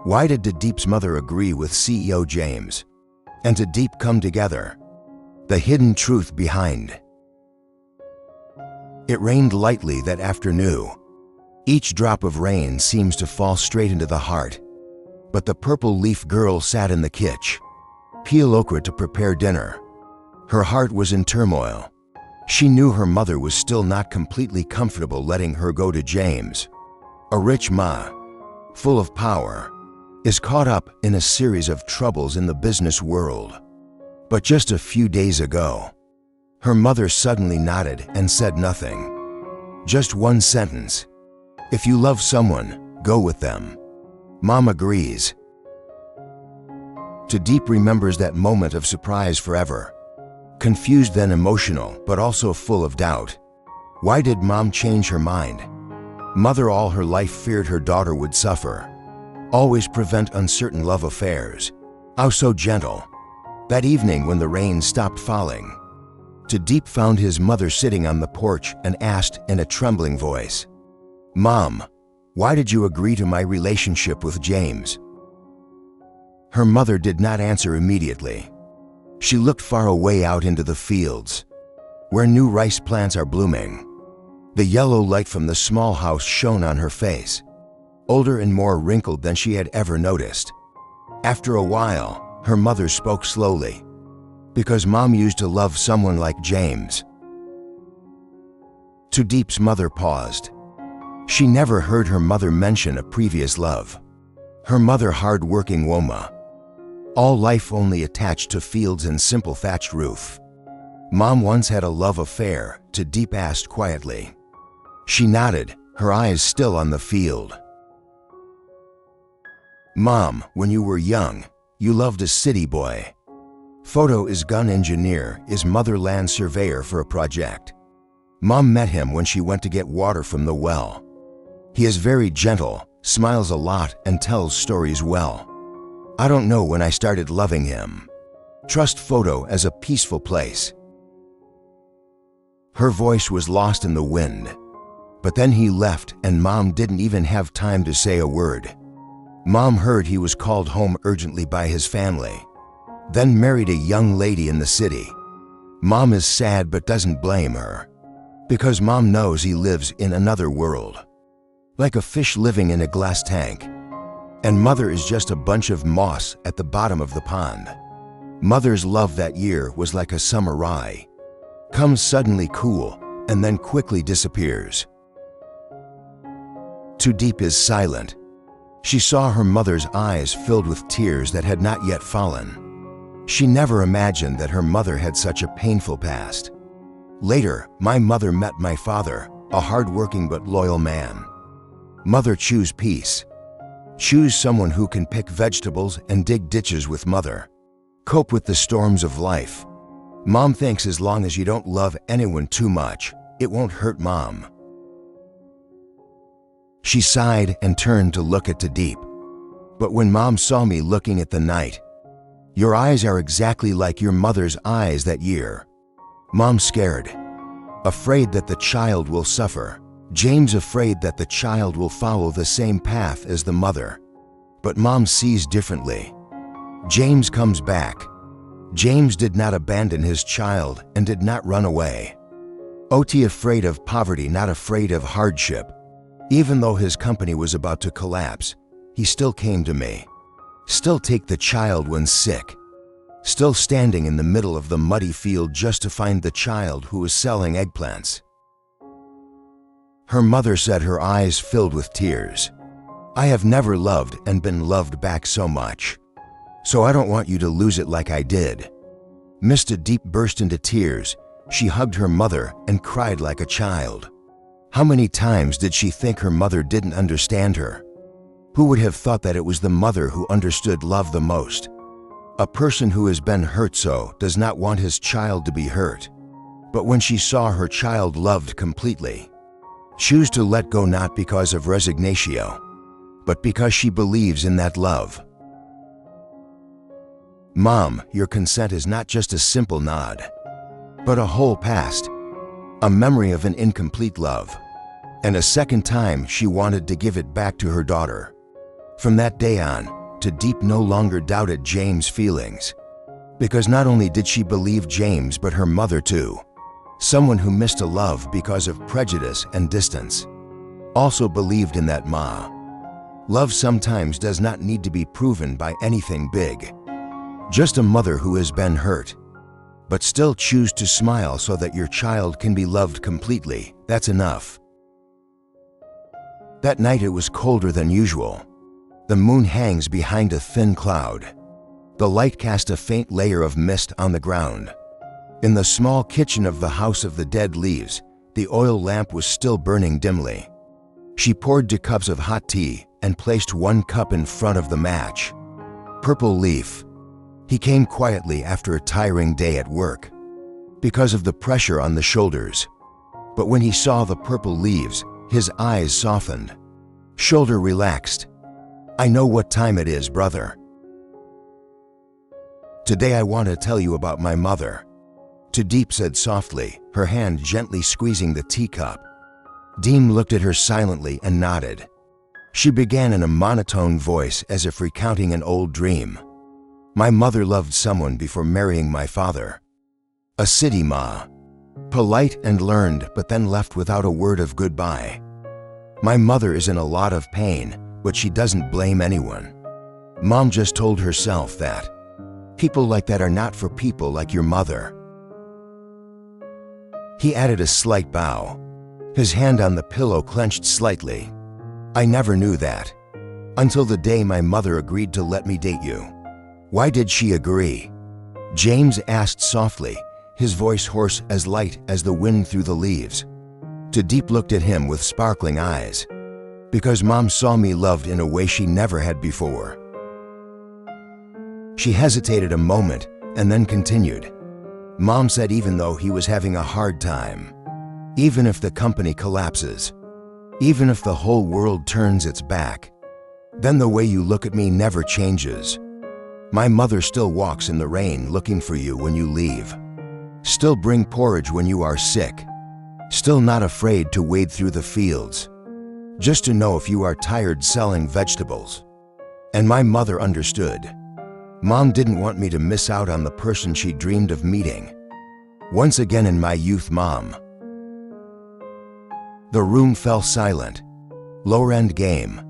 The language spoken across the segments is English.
Why did Deep's mother agree with CEO James and Deep come together? The hidden truth behind. It rained lightly that afternoon. Each drop of rain seems to fall straight into the heart. But the purple leaf girl sat in the kitchen, peel okra to prepare dinner. Her heart was in turmoil. She knew her mother was still not completely comfortable letting her go to James. A rich ma, full of power, is caught up in a series of troubles in the business world. But just a few days ago, her mother suddenly nodded and said nothing. Just one sentence. If you love someone, go with them. Mom agrees. Deep remembers that moment of surprise forever. Confused then emotional, but also full of doubt. Why did Mom change her mind? Mother all her life feared her daughter would suffer. Always prevent uncertain love affairs. How so gentle. That evening when the rain stopped falling, Deep found his mother sitting on the porch and asked in a trembling voice, "Mom, why did you agree to my relationship with James?" Her mother did not answer immediately. She looked far away out into the fields, where new rice plants are blooming. The yellow light from the small house shone on her face, older and more wrinkled than she had ever noticed. After a while, her mother spoke slowly. Because Mom used to love someone like James. Deep's mother paused. She never heard her mother mention a previous love. Her mother hard-working woman. All life only attached to fields and simple thatched roof. Mom once had a love affair, Deep asked quietly. She nodded, her eyes still on the field. Mom, when you were young, you loved a city boy. Photo is gun engineer, is motherland surveyor for a project. Mom met him when she went to get water from the well. He is very gentle, smiles a lot and tells stories well. I don't know when I started loving him. Trust Photo as a peaceful place. Her voice was lost in the wind. But then he left and Mom didn't even have time to say a word. Mom heard he was called home urgently by his family. Then married a young lady in the city. Mom is sad but doesn't blame her. Because Mom knows he lives in another world. Like a fish living in a glass tank. And Mother is just a bunch of moss at the bottom of the pond. Mother's love that year was like a summer rai. Comes suddenly cool and then quickly disappears. Deep is silent. She saw her mother's eyes filled with tears that had not yet fallen. She never imagined that her mother had such a painful past. Later, my mother met my father, a hard-working but loyal man. Mother choose peace. Choose someone who can pick vegetables and dig ditches with mother. Cope with the storms of life. Mom thinks as long as you don't love anyone too much, it won't hurt Mom. She sighed and turned to look at Deep. But when Mom saw me looking at the night, your eyes are exactly like your mother's eyes that year. Mom scared. Afraid that the child will suffer. James afraid that the child will follow the same path as the mother. But Mom sees differently. James comes back. James did not abandon his child and did not run away. OT afraid of poverty, not afraid of hardship. Even though his company was about to collapse, he still came to me. Still take the child when sick. Still standing in the middle of the muddy field just to find the child who was selling eggplants. Her mother said, her eyes filled with tears. I have never loved and been loved back so much. So I don't want you to lose it like I did. Mr. Deep burst into tears. She hugged her mother and cried like a child. How many times did she think her mother didn't understand her? Who would have thought that it was the mother who understood love the most? A person who has been hurt so does not want his child to be hurt. But when she saw her child loved completely, choose to let go not because of resignatio, but because she believes in that love. Mom, your consent is not just a simple nod, but a whole past, a memory of an incomplete love, and a second time she wanted to give it back to her daughter. From that day on, to Deep no longer doubted James' feelings. Because not only did she believe James, but her mother too. Someone who missed a love because of prejudice and distance. Also believed in that Ma. Love sometimes does not need to be proven by anything big. Just a mother who has been hurt, but still choose to smile so that your child can be loved completely. That's enough. That night it was colder than usual. The moon hangs behind a thin cloud. The light cast a faint layer of mist on the ground. In the small kitchen of the House of the Dead Leaves, the oil lamp was still burning dimly. She poured 2 cups of hot tea and placed 1 cup in front of the match. Purple Leaf. He came quietly after a tiring day at work, because of the pressure on the shoulders. But when he saw the purple leaves, his eyes softened. Shoulder relaxed. I know what time it is, brother. Today I want to tell you about my mother. To Deep said softly, her hand gently squeezing the teacup. Deem looked at her silently and nodded. She began in a monotone voice as if recounting an old dream. My mother loved someone before marrying my father. A city Ma. Polite and learned, but then left without a word of goodbye. My mother is in a lot of pain, but she doesn't blame anyone. Mom just told herself that people like that are not for people like your mother. He added a slight bow, his hand on the pillow clenched slightly. I never knew that, until the day my mother agreed to let me date you. Why did she agree? James asked softly, his voice hoarse as light as the wind through the leaves. To Deep looked at him with sparkling eyes. Because Mom saw me loved in a way she never had before. She hesitated a moment and then continued. Mom said even though he was having a hard time, even if the company collapses, even if the whole world turns its back, then the way you look at me never changes. My mother still walks in the rain looking for you when you leave. Still bring porridge when you are sick. Still not afraid to wade through the fields, just to know if you are tired selling vegetables. And my mother understood. Mom didn't want me to miss out on the person she dreamed of meeting. Once again in my youth, Mom. The room fell silent. Lower end game.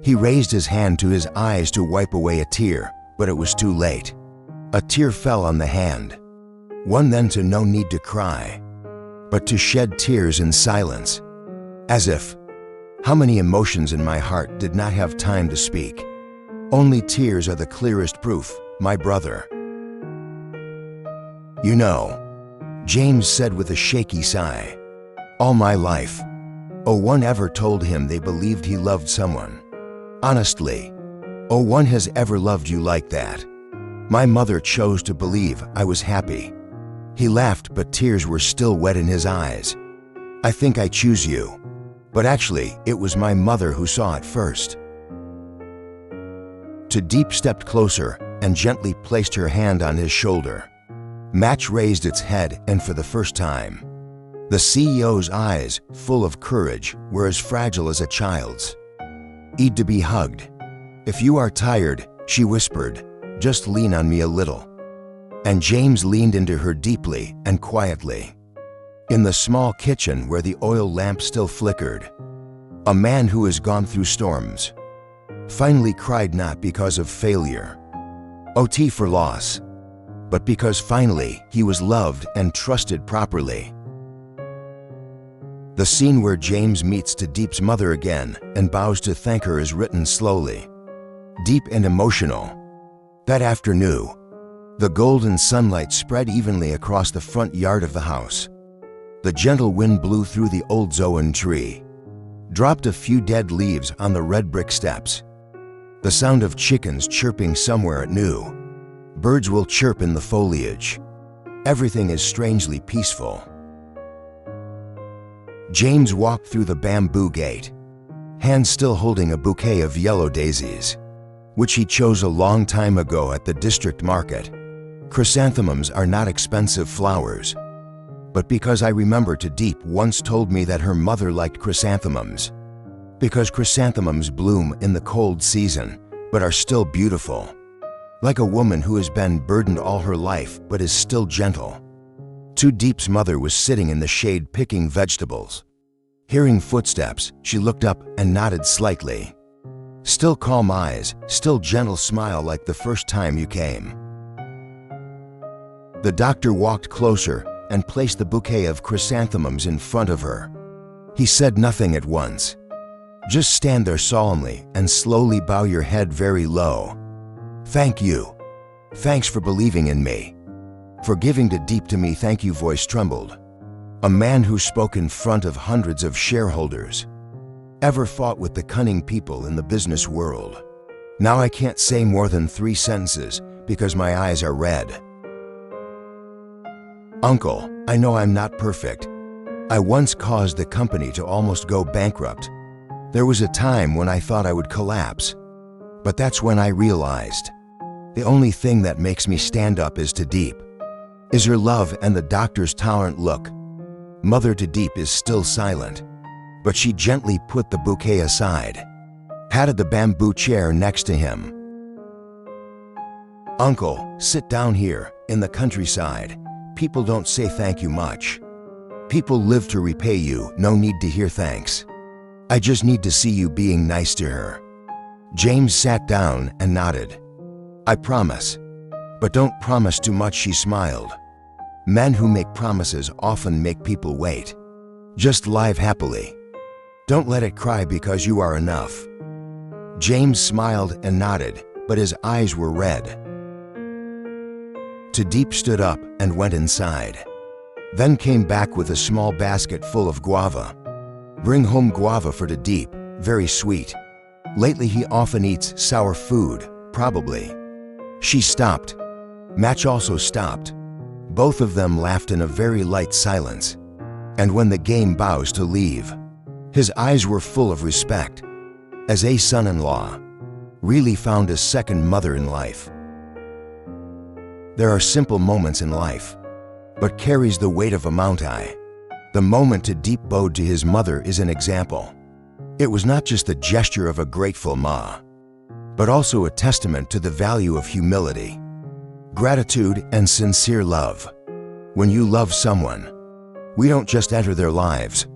He raised his hand to his eyes to wipe away a tear, but it was too late. A tear fell on the hand. One then to no need to cry, but to shed tears in silence. As if, how many emotions in my heart did not have time to speak. Only tears are the clearest proof, my brother. You know, James said with a shaky sigh, all my life, oh one ever told him they believed he loved someone. Honestly, oh one has ever loved you like that. My mother chose to believe I was happy. He laughed, but tears were still wet in his eyes. I think I choose you. But actually, it was my mother who saw it first. To Deep stepped closer and gently placed her hand on his shoulder. Match raised its head, and for the first time, the CEO's eyes, full of courage, were as fragile as a child's. Eat to be hugged. If you are tired, she whispered, just lean on me a little. And James leaned into her deeply and quietly. In the small kitchen where the oil lamp still flickered, a man who has gone through storms finally cried, not because of failure, OT for loss, but because finally he was loved and trusted properly. The scene where James meets to Deep's mother again and bows to thank her is written slowly, deep and emotional. That afternoon, the golden sunlight spread evenly across the front yard of the house. The gentle wind blew through the old zoan tree, dropped a few dead leaves on the red brick steps. The sound of chickens chirping somewhere at noon. Birds will chirp in the foliage. Everything is strangely peaceful. James walked through the bamboo gate, hand still holding a bouquet of yellow daisies, which he chose a long time ago at the district market. Chrysanthemums are not expensive flowers, but because I remember to Deep once told me that her mother liked chrysanthemums. Because chrysanthemums bloom in the cold season, but are still beautiful. Like a woman who has been burdened all her life, but is still gentle. Too Deep's mother was sitting in the shade picking vegetables. Hearing footsteps, she looked up and nodded slightly. Still calm eyes, still gentle smile like the first time you came. The doctor walked closer and placed the bouquet of chrysanthemums in front of her. He said nothing at once. Just stand there solemnly and slowly bow your head very low. Thank you. Thanks for believing in me. For giving to Deep to me, thank you. Voice trembled. A man who spoke in front of hundreds of shareholders. Ever fought with the cunning people in the business world. Now I can't say more than 3 sentences because my eyes are red. Uncle, I know I'm not perfect. I once caused the company to almost go bankrupt. There was a time when I thought I would collapse. But that's when I realized the only thing that makes me stand up is to Deep. Is her love and the doctor's tolerant look. Mother to Deep is still silent, but she gently put the bouquet aside, patted the bamboo chair next to him. Uncle, sit down here, in the countryside. People don't say thank you much. People live to repay you, no need to hear thanks. I just need to see you being nice to her. James sat down and nodded. I promise. But don't promise too much, she smiled. Men who make promises often make people wait. Just live happily. Don't let it cry because you are enough. James smiled and nodded, but his eyes were red. To Deep stood up and went inside. Then came back with a small basket full of guava. Bring home guava for To Deep, very sweet. Lately he often eats sour food, probably. She stopped. Match also stopped. Both of them laughed in a very light silence. And when the game bows to leave, his eyes were full of respect. As a son-in-law, really found a second mother in life. There are simple moments in life, but carries the weight of a mountain. The moment To Deep bowed to his mother is an example. It was not just the gesture of a grateful ma, but also a testament to the value of humility, gratitude, and sincere love. When you love someone, we don't just enter their lives,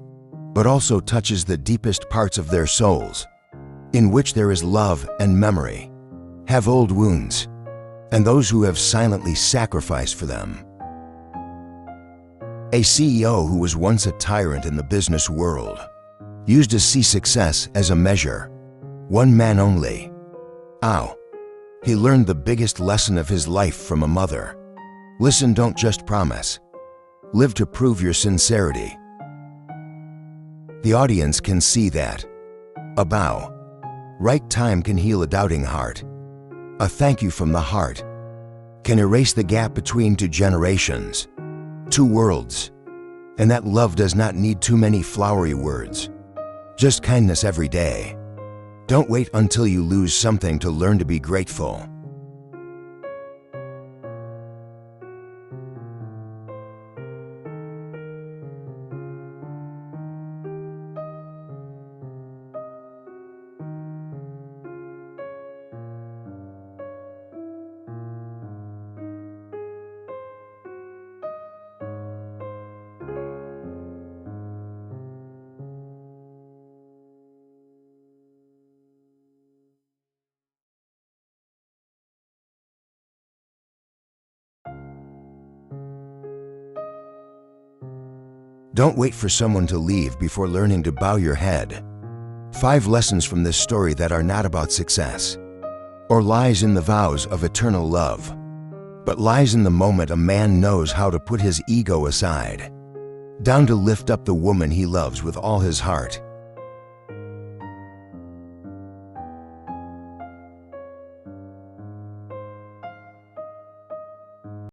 but also touches the deepest parts of their souls, in which there is love and memory, have old wounds, and those who have silently sacrificed for them. A CEO who was once a tyrant in the business world used to see success as a measure. One man only. Ow. He learned the biggest lesson of his life from a mother. Listen, don't just promise. Live to prove your sincerity. The audience can see that. A bow. Right time can heal a doubting heart. A thank you from the heart can erase the gap between 2 generations, 2 worlds. And that love does not need too many flowery words. Just kindness every day. Don't wait until you lose something to learn to be grateful. Don't wait for someone to leave before learning to bow your head. 5 lessons from this story that are not about success, or lies in the vows of eternal love, but lies in the moment a man knows how to put his ego aside, down to lift up the woman he loves with all his heart.